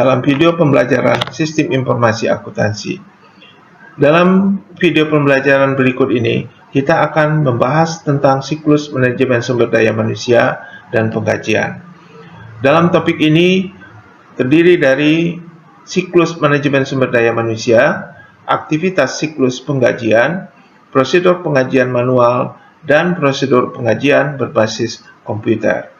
dalam video pembelajaran Sistem Informasi Akuntansi. Dalam video pembelajaran berikut ini, kita akan membahas tentang siklus manajemen sumber daya manusia dan penggajian. Dalam topik ini terdiri dari siklus manajemen sumber daya manusia, aktivitas siklus penggajian, prosedur penggajian manual, dan prosedur penggajian berbasis komputer.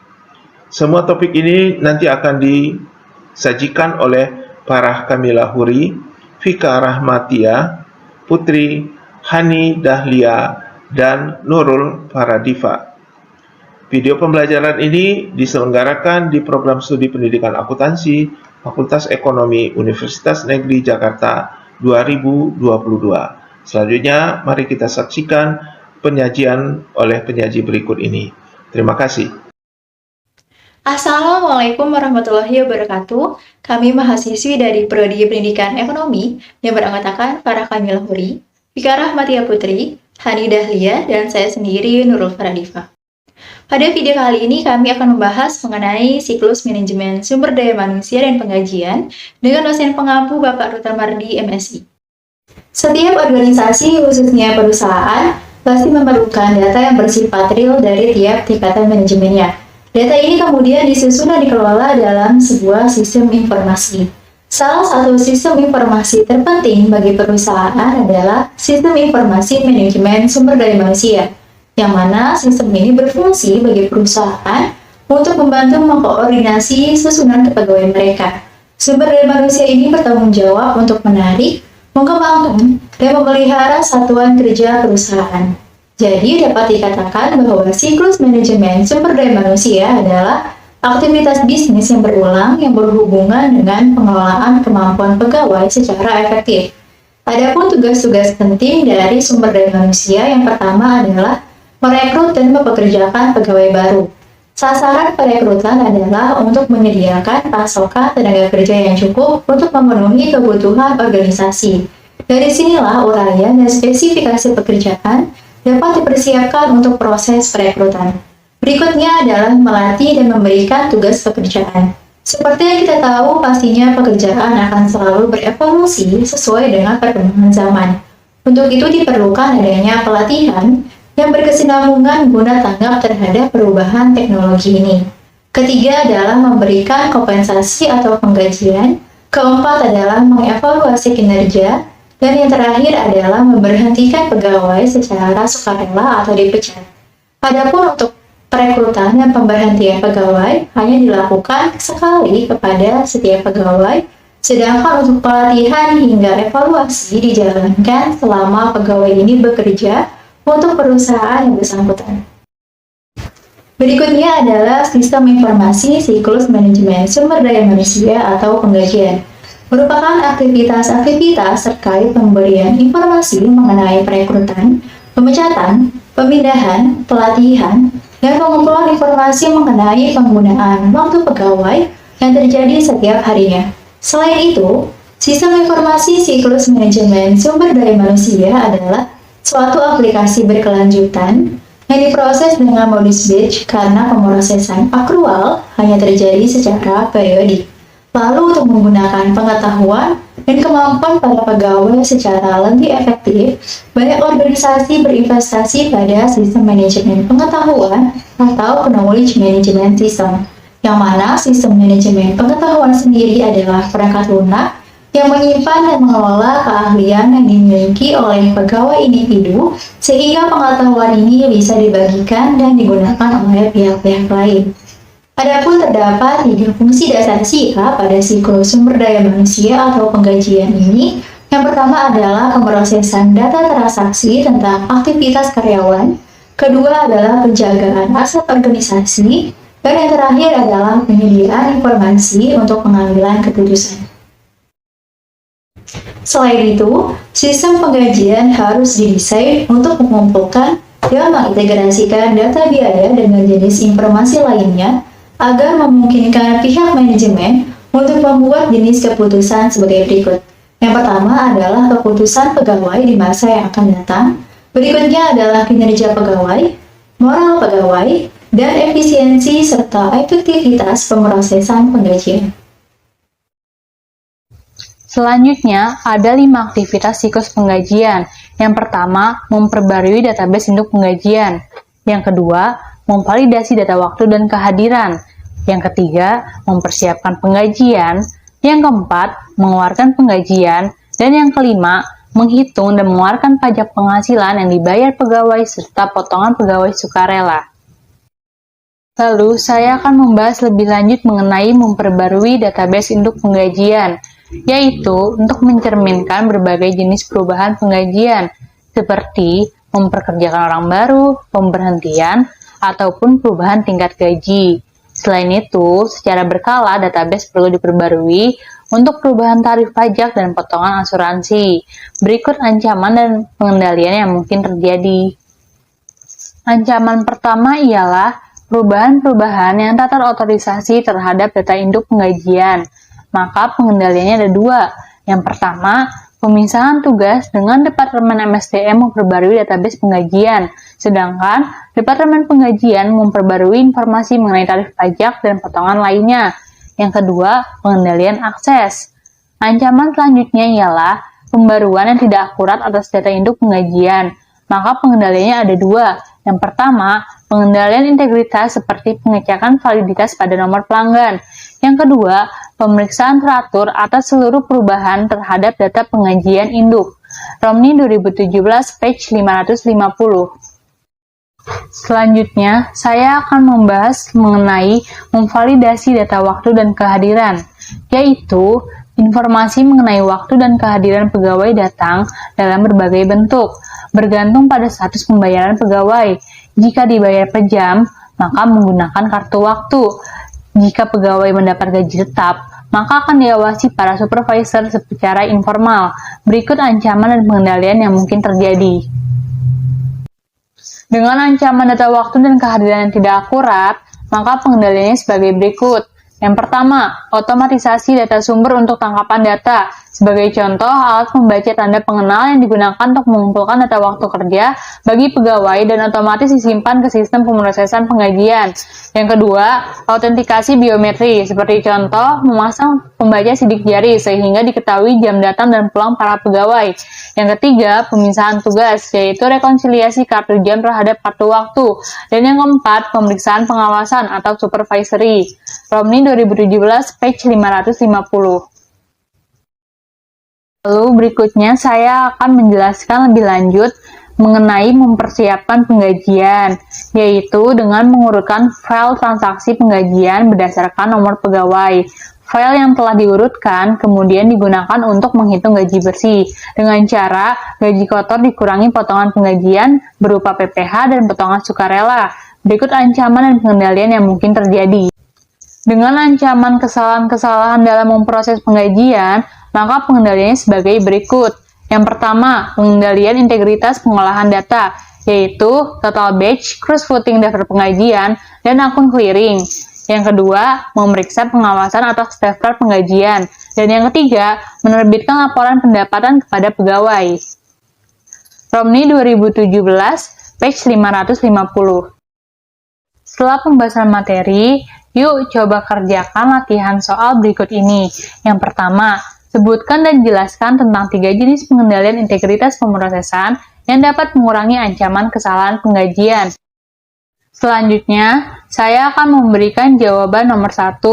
Semua topik ini nanti akan disajikan oleh Farah Kamila Huri, Fika Rahmatia, Putri Hani Dahlia, dan Nurul Faradifa. Video pembelajaran ini diselenggarakan di Program Studi Pendidikan Akuntansi Fakultas Ekonomi Universitas Negeri Jakarta 2022. Selanjutnya, mari kita saksikan penyajian oleh penyaji berikut ini. Terima kasih. Assalamualaikum warahmatullahi wabarakatuh. Kami mahasiswi dari Prodi Pendidikan Ekonomi yang beranggotakan Farah Kamila Huri, Fika Rahmatia Putri, Hani Dahlia, dan saya sendiri Nurul Faradifa. Pada video kali ini kami akan membahas mengenai siklus manajemen sumber daya manusia dan penggajian dengan dosen pengampu Bapak Rutan Mardi, MSI. Setiap organisasi, khususnya perusahaan, pasti memerlukan data yang bersifat real dari tiap tingkatan manajemennya. Data ini kemudian disusun dan dikelola dalam sebuah sistem informasi. Salah satu sistem informasi terpenting bagi perusahaan adalah sistem informasi manajemen sumber daya manusia, yang mana sistem ini berfungsi bagi perusahaan untuk membantu mengkoordinasi susunan kepegawaian mereka. Sumber daya manusia ini bertanggung jawab untuk menarik, mengembangkan, dan memelihara satuan kerja perusahaan. Jadi, dapat dikatakan bahwa siklus manajemen sumber daya manusia adalah aktivitas bisnis yang berulang yang berhubungan dengan pengelolaan kemampuan pegawai secara efektif. Adapun tugas-tugas penting dari sumber daya manusia yang pertama adalah merekrut dan mempekerjakan pegawai baru. Sasaran perekrutan adalah untuk menyediakan pasokan tenaga kerja yang cukup untuk memenuhi kebutuhan organisasi. Dari sinilah uraian dan spesifikasi pekerjaan dapat dipersiapkan untuk proses perekrutan. Berikutnya adalah melatih dan memberikan tugas pekerjaan. Seperti yang kita tahu, pastinya pekerjaan akan selalu berevolusi sesuai dengan perkembangan zaman. Untuk itu diperlukan adanya pelatihan yang berkesinambungan guna tanggap terhadap perubahan teknologi ini. Ketiga adalah memberikan kompensasi atau penggajian. Keempat adalah mengevaluasi kinerja. Dan yang terakhir adalah memberhentikan pegawai secara sukarela atau dipecat. Adapun untuk perekrutan dan pemberhentian pegawai hanya dilakukan sekali kepada setiap pegawai, sedangkan untuk pelatihan hingga evaluasi dijalankan selama pegawai ini bekerja untuk perusahaan yang bersangkutan. Berikutnya adalah sistem informasi siklus manajemen sumber daya manusia atau penggajian. Merupakan aktivitas-aktivitas terkait pemberian informasi mengenai perekrutan, pemecatan, pemindahan, pelatihan, dan pengumpulan informasi mengenai penggunaan waktu pegawai yang terjadi setiap harinya. Selain itu, sistem informasi siklus manajemen sumber daya manusia adalah suatu aplikasi berkelanjutan yang diproses dengan modus batch karena pemrosesan akrual hanya terjadi secara periodik. Lalu untuk menggunakan pengetahuan dan kemampuan para pegawai secara lebih efektif, banyak organisasi berinvestasi pada sistem manajemen pengetahuan atau knowledge management system, yang mana sistem manajemen pengetahuan sendiri adalah perangkat lunak yang menyimpan dan mengelola keahlian yang dimiliki oleh pegawai individu sehingga pengetahuan ini bisa dibagikan dan digunakan oleh pihak-pihak lain. Adapun terdapat 3 fungsi dasar SIA pada siklus sumber daya manusia atau penggajian ini. Yang pertama adalah pemrosesan data transaksi tentang aktivitas karyawan, kedua adalah penjagaan aset organisasi, dan yang terakhir adalah penyediaan informasi untuk pengambilan keputusan. Selain itu, sistem penggajian harus didesain untuk mengumpulkan dan mengintegrasikan data biaya dengan jenis informasi lainnya agar memungkinkan pihak manajemen untuk membuat jenis keputusan sebagai berikut. Yang pertama adalah keputusan pegawai di masa yang akan datang. Berikutnya adalah kinerja pegawai, moral pegawai, dan efisiensi serta efektivitas pemrosesan penggajian. Selanjutnya, ada 5 aktivitas siklus penggajian. Yang pertama, memperbarui database induk penggajian. Yang kedua, memvalidasi data waktu dan kehadiran. Yang ketiga, mempersiapkan penggajian. Yang keempat, mengeluarkan penggajian. Dan yang kelima, menghitung dan mengeluarkan pajak penghasilan yang dibayar pegawai serta potongan pegawai sukarela. Lalu, saya akan membahas lebih lanjut mengenai memperbarui database induk penggajian, yaitu untuk mencerminkan berbagai jenis perubahan penggajian, seperti memperkerjakan orang baru, pemberhentian, ataupun perubahan tingkat gaji. Selain itu, secara berkala database perlu diperbarui untuk perubahan tarif pajak dan potongan asuransi. Berikut ancaman dan pengendalian yang mungkin terjadi. Ancaman pertama ialah perubahan-perubahan yang tak terotorisasi terhadap data induk penggajian. Maka pengendaliannya ada 2. Yang pertama, pemisahan tugas dengan Departemen MSDM memperbarui database penggajian, sedangkan Departemen Penggajian memperbarui informasi mengenai tarif pajak dan potongan lainnya. Yang kedua, pengendalian akses. Ancaman selanjutnya ialah pembaruan yang tidak akurat atas data induk penggajian. Maka pengendaliannya ada 2. Yang pertama, pengendalian integritas seperti pengecekan validitas pada nomor pelanggan. Yang kedua, pemeriksaan teratur atas seluruh perubahan terhadap data penggajian induk. Romni 2017, page 550. Selanjutnya, saya akan membahas mengenai memvalidasi data waktu dan kehadiran, yaitu informasi mengenai waktu dan kehadiran pegawai datang dalam berbagai bentuk, bergantung pada status pembayaran pegawai. Jika dibayar per jam, maka menggunakan kartu waktu. Jika pegawai mendapat gaji tetap, maka akan diawasi para supervisor secara informal. Berikut ancaman dan pengendalian yang mungkin terjadi. Dengan ancaman data waktu dan kehadiran yang tidak akurat, maka pengendaliannya sebagai berikut. Yang pertama, otomatisasi data sumber untuk tangkapan data. Sebagai contoh, alat membaca tanda pengenal yang digunakan untuk mengumpulkan data waktu kerja bagi pegawai dan otomatis disimpan ke sistem pemrosesan penggajian. Yang kedua, autentikasi biometri. Seperti contoh, memasang pembaca sidik jari sehingga diketahui jam datang dan pulang para pegawai. Yang ketiga, pemisahan tugas, yaitu rekonsiliasi kartu jam terhadap kartu waktu. Dan yang keempat, pemeriksaan pengawasan atau supervisory. Romni 2017, page 550. Lalu berikutnya saya akan menjelaskan lebih lanjut mengenai mempersiapkan penggajian, yaitu dengan mengurutkan file transaksi penggajian berdasarkan nomor pegawai. File yang telah diurutkan kemudian digunakan untuk menghitung gaji bersih dengan cara gaji kotor dikurangi potongan penggajian berupa PPh dan potongan sukarela. Berikut ancaman dan pengendalian yang mungkin terjadi. Dengan ancaman kesalahan-kesalahan dalam memproses penggajian, maka pengendaliannya sebagai berikut. Yang pertama, pengendalian integritas pengolahan data, yaitu total batch, cross-voting daftar penggajian, dan akun clearing. Yang kedua, memeriksa pengawasan atas daftar penggajian. Dan yang ketiga, menerbitkan laporan pendapatan kepada pegawai. Romni 2017, page 550. Setelah pembahasan materi, yuk coba kerjakan latihan soal berikut ini. Yang pertama, sebutkan dan jelaskan tentang 3 jenis pengendalian integritas pemrosesan yang dapat mengurangi ancaman kesalahan penggajian. Selanjutnya, saya akan memberikan jawaban nomor 1,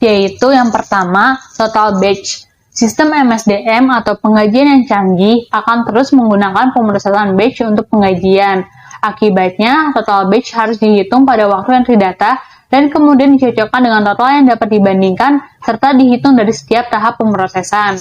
yaitu yang pertama, total batch. Sistem MSDM atau penggajian yang canggih akan terus menggunakan pemrosesan batch untuk penggajian. Akibatnya, total batch harus dihitung pada waktu yang terdata dan kemudian dicocokkan dengan total yang dapat dibandingkan serta dihitung dari setiap tahap pemrosesan.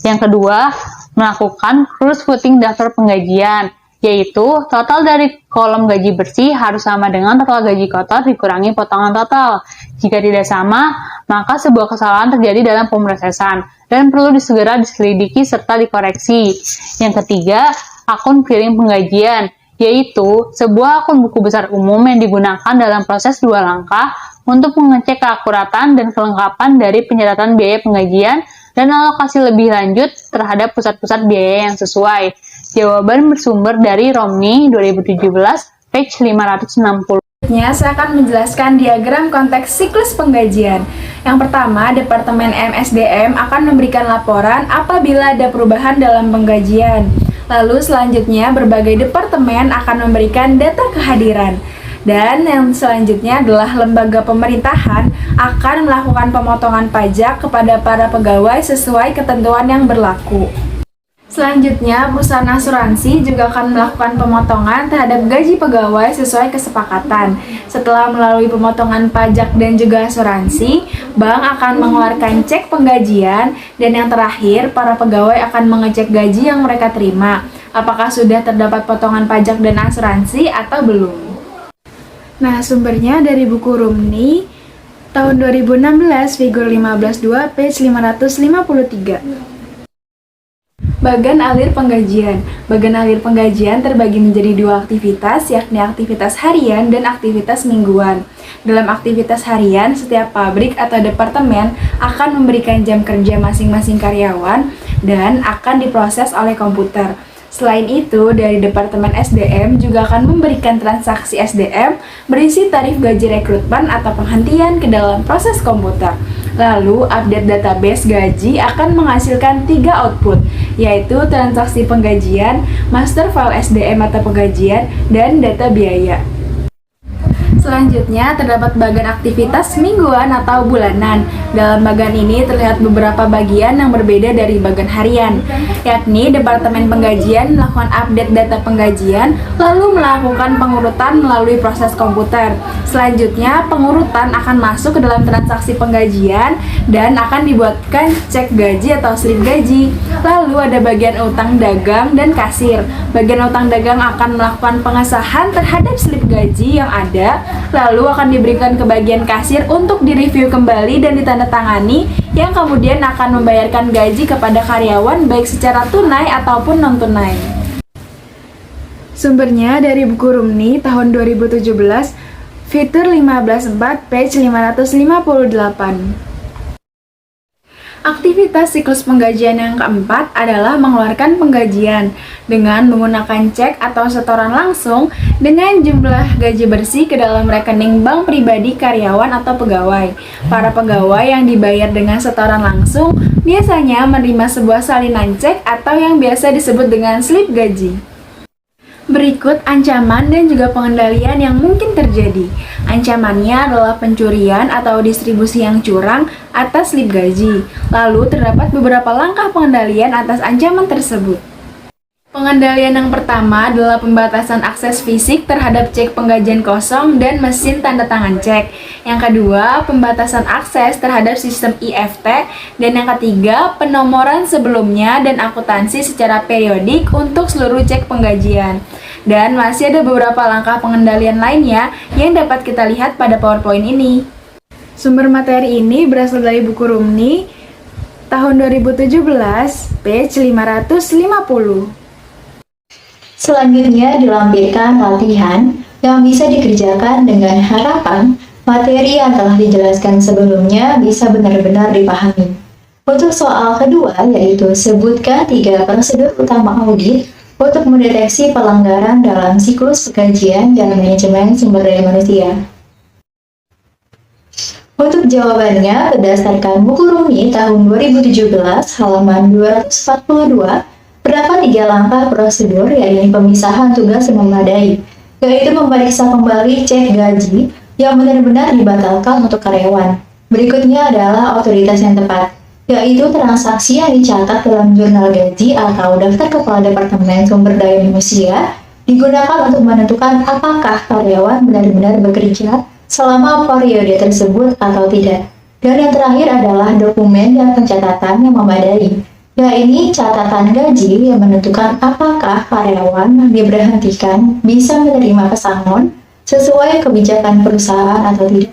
Yang kedua, melakukan cross-voting daftar penggajian, yaitu total dari kolom gaji bersih harus sama dengan total gaji kotor dikurangi potongan total. Jika tidak sama, maka sebuah kesalahan terjadi dalam pemrosesan dan perlu segera diselidiki serta dikoreksi. Yang ketiga, akun clearing penggajian, yaitu sebuah akun buku besar umum yang digunakan dalam proses 2 langkah untuk mengecek keakuratan dan kelengkapan dari pencatatan biaya penggajian dan alokasi lebih lanjut terhadap pusat-pusat biaya yang sesuai. Jawaban bersumber dari Romni 2017, page 560. Selanjutnya, saya akan menjelaskan diagram konteks siklus penggajian. Yang pertama, Departemen MSDM akan memberikan laporan apabila ada perubahan dalam penggajian. Lalu selanjutnya, berbagai departemen akan memberikan data kehadiran. Dan yang selanjutnya adalah lembaga pemerintahan akan melakukan pemotongan pajak kepada para pegawai sesuai ketentuan yang berlaku. Selanjutnya, perusahaan asuransi juga akan melakukan pemotongan terhadap gaji pegawai sesuai kesepakatan. Setelah melalui pemotongan pajak dan juga asuransi, bank akan mengeluarkan cek penggajian, dan yang terakhir, para pegawai akan mengecek gaji yang mereka terima, apakah sudah terdapat potongan pajak dan asuransi atau belum. Nah, sumbernya dari buku Rumni tahun 2016, figur 15.2, page 553. Bagan alir penggajian. Bagan alir penggajian terbagi menjadi dua aktivitas, yakni aktivitas harian dan aktivitas mingguan. Dalam aktivitas harian, setiap pabrik atau departemen akan memberikan jam kerja masing-masing karyawan dan akan diproses oleh komputer. Selain itu, dari Departemen SDM juga akan memberikan transaksi SDM berisi tarif gaji rekrutmen atau penghentian ke dalam proses komputer. Lalu, update database gaji akan menghasilkan 3 output, yaitu transaksi penggajian, master file SDM atau penggajian, dan data biaya. Selanjutnya, terdapat bagan aktivitas mingguan atau bulanan. Dalam bagan ini terlihat beberapa bagian yang berbeda dari bagan harian, yakni Departemen Penggajian melakukan update data penggajian, lalu melakukan pengurutan melalui proses komputer. Selanjutnya, pengurutan akan masuk ke dalam transaksi penggajian dan akan dibuatkan cek gaji atau slip gaji. Lalu ada bagian utang dagang dan kasir. Bagian utang dagang akan melakukan pengesahan terhadap slip gaji yang ada, lalu akan diberikan ke bagian kasir untuk direview kembali dan ditandatangani, yang kemudian akan membayarkan gaji kepada karyawan baik secara tunai ataupun non-tunai. Sumbernya dari buku Rumni tahun 2017, fitur 15.4, page 558. Aktivitas siklus penggajian yang keempat adalah mengeluarkan penggajian dengan menggunakan cek atau setoran langsung dengan jumlah gaji bersih ke dalam rekening bank pribadi karyawan atau pegawai. Para pegawai yang dibayar dengan setoran langsung biasanya menerima sebuah salinan cek atau yang biasa disebut dengan slip gaji. Berikut ancaman dan juga pengendalian yang mungkin terjadi. Ancamannya adalah pencurian atau distribusi yang curang atas slip gaji. Lalu terdapat beberapa langkah pengendalian atas ancaman tersebut. Pengendalian yang pertama adalah pembatasan akses fisik terhadap cek penggajian kosong dan mesin tanda tangan cek. Yang kedua, pembatasan akses terhadap sistem EFT. Dan yang ketiga, penomoran sebelumnya dan akuntansi secara periodik untuk seluruh cek penggajian. Dan masih ada beberapa langkah pengendalian lainnya yang dapat kita lihat pada PowerPoint ini. Sumber materi ini berasal dari buku Rumni tahun 2017, page 550. Selanjutnya dilampirkan latihan yang bisa dikerjakan dengan harapan materi yang telah dijelaskan sebelumnya bisa benar-benar dipahami. Untuk soal kedua, yaitu sebutkan 3 prosedur utama audit untuk mendeteksi pelanggaran dalam siklus penggajian dan manajemen sumber daya manusia. Untuk jawabannya, berdasarkan buku Rumni tahun 2017, halaman 242, terdapat 3 langkah prosedur, yaitu pemisahan tugas yang memadai, yaitu memeriksa kembali cek gaji yang benar-benar dibatalkan untuk karyawan. Berikutnya adalah otoritas yang tepat, yaitu transaksi yang dicatat dalam jurnal gaji atau daftar kepala departemen sumber daya manusia digunakan untuk menentukan apakah karyawan benar-benar bekerja selama periode tersebut atau tidak. Dan yang terakhir adalah dokumen dan pencatatan yang memadai, yaitu catatan gaji yang menentukan apakah karyawan yang diberhentikan bisa menerima pesangon sesuai kebijakan perusahaan atau tidak.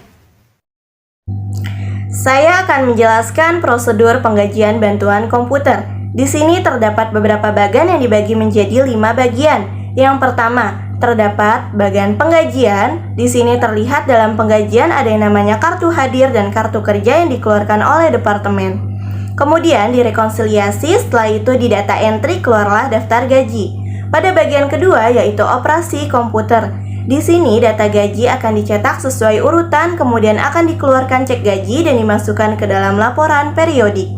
Saya akan menjelaskan prosedur penggajian bantuan komputer. Di sini terdapat beberapa bagan yang dibagi menjadi 5 bagian. Yang pertama, terdapat bagan penggajian. Di sini terlihat dalam penggajian ada yang namanya kartu hadir dan kartu kerja yang dikeluarkan oleh departemen. Kemudian direkonsiliasi, setelah itu di data entry keluarlah daftar gaji. Pada bagian kedua yaitu operasi komputer. Di sini data gaji akan dicetak sesuai urutan, kemudian akan dikeluarkan cek gaji dan dimasukkan ke dalam laporan periodik.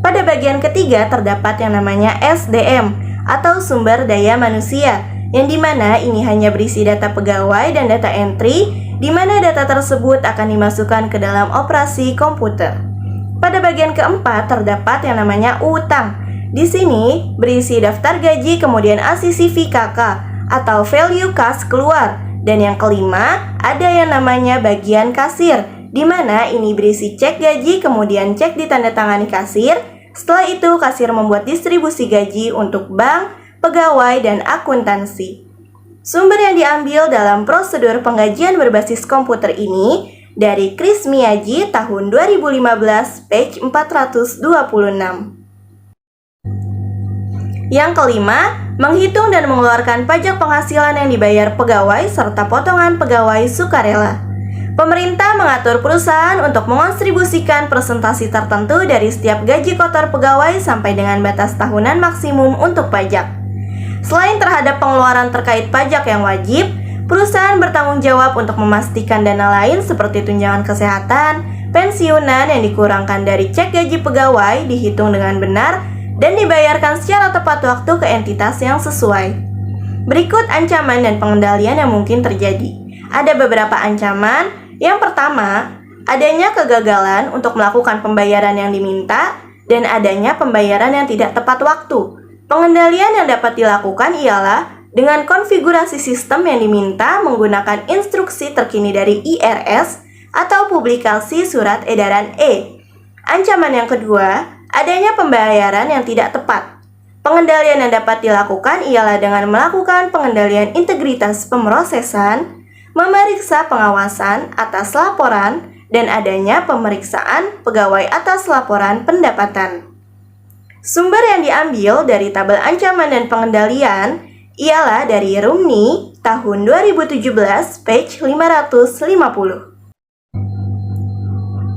Pada bagian ketiga terdapat yang namanya SDM atau sumber daya manusia, yang dimana ini hanya berisi data pegawai dan data entry, di mana data tersebut akan dimasukkan ke dalam operasi komputer. Pada bagian keempat terdapat yang namanya utang. Di sini berisi daftar gaji, kemudian ACC KK atau value kas keluar. Dan yang kelima ada yang namanya bagian kasir, di mana ini berisi cek gaji, kemudian cek ditandatangani kasir. Setelah itu kasir membuat distribusi gaji untuk bank, pegawai, dan akuntansi. Sumber yang diambil dalam prosedur penggajian berbasis komputer ini dari Chris Miyaji tahun 2015, page 426. Yang kelima, menghitung dan mengeluarkan pajak penghasilan yang dibayar pegawai serta potongan pegawai sukarela. Pemerintah mengatur perusahaan untuk mengontribusikan persentase tertentu dari setiap gaji kotor pegawai sampai dengan batas tahunan maksimum untuk pajak. Selain terhadap pengeluaran terkait pajak yang wajib, perusahaan bertanggung jawab untuk memastikan dana lain seperti tunjangan kesehatan, pensiunan yang dikurangkan dari cek gaji pegawai dihitung dengan benar dan dibayarkan secara tepat waktu ke entitas yang sesuai. Berikut ancaman dan pengendalian yang mungkin terjadi. Ada beberapa ancaman. Yang pertama, adanya kegagalan untuk melakukan pembayaran yang diminta dan adanya pembayaran yang tidak tepat waktu. Pengendalian yang dapat dilakukan ialah dengan konfigurasi sistem yang diminta menggunakan instruksi terkini dari IRS atau publikasi surat edaran E. Ancaman yang kedua, adanya pembayaran yang tidak tepat. Pengendalian yang dapat dilakukan ialah dengan melakukan pengendalian integritas pemrosesan, memeriksa pengawasan atas laporan, dan adanya pemeriksaan pegawai atas laporan pendapatan. Sumber yang diambil dari tabel ancaman dan pengendalian ialah dari Rumni tahun 2017, page 550.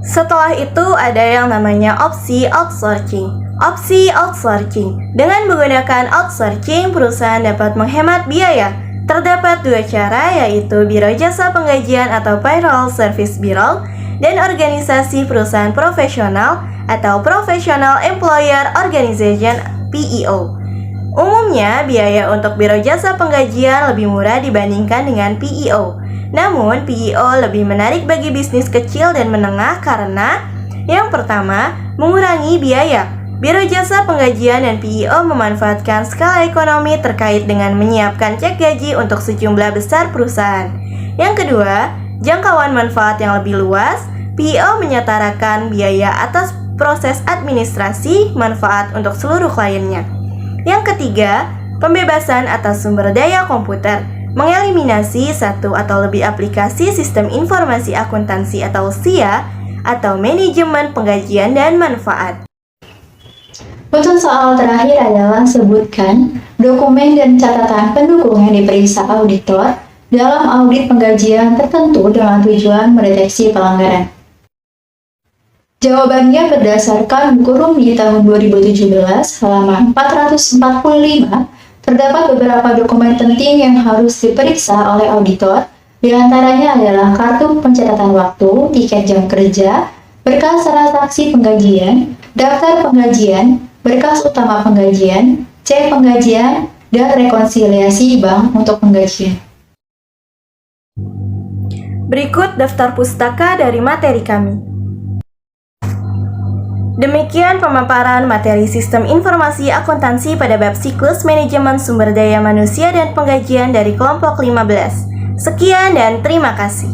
Setelah itu ada yang namanya opsi outsourcing. Opsi outsourcing. Dengan menggunakan outsourcing, perusahaan dapat menghemat biaya. Terdapat dua cara, yaitu Biro Jasa Penggajian atau Payroll Service Bureau dan organisasi perusahaan profesional atau Professional Employer Organization (PEO). Umumnya, biaya untuk Biro Jasa Penggajian lebih murah dibandingkan dengan PEO. Namun, PEO lebih menarik bagi bisnis kecil dan menengah karena yang pertama, mengurangi biaya. Biro Jasa Penggajian dan PEO memanfaatkan skala ekonomi terkait dengan menyiapkan cek gaji untuk sejumlah besar perusahaan. Yang kedua, jangkauan manfaat yang lebih luas. PEO menyetarakan biaya atas proses administrasi manfaat untuk seluruh kliennya. Yang ketiga, pembebasan atas sumber daya komputer, mengeliminasi satu atau lebih aplikasi sistem informasi akuntansi atau SIA atau manajemen penggajian dan manfaat. Untuk soal terakhir adalah sebutkan dokumen dan catatan pendukung yang diperiksa auditor dalam audit penggajian tertentu dengan tujuan mendeteksi pelanggaran. Jawabannya berdasarkan buku Rumni tahun 2017 halaman 445, terdapat beberapa dokumen penting yang harus diperiksa oleh auditor. Di antaranya adalah kartu pencatatan waktu, tiket jam kerja, berkas transaksi penggajian, daftar penggajian, berkas utama penggajian, cek penggajian, dan rekonsiliasi bank untuk penggajian. Berikut daftar pustaka dari materi kami. Demikian pemaparan materi Sistem Informasi Akuntansi pada bab siklus manajemen sumber daya manusia dan penggajian dari kelompok 15. Sekian dan terima kasih.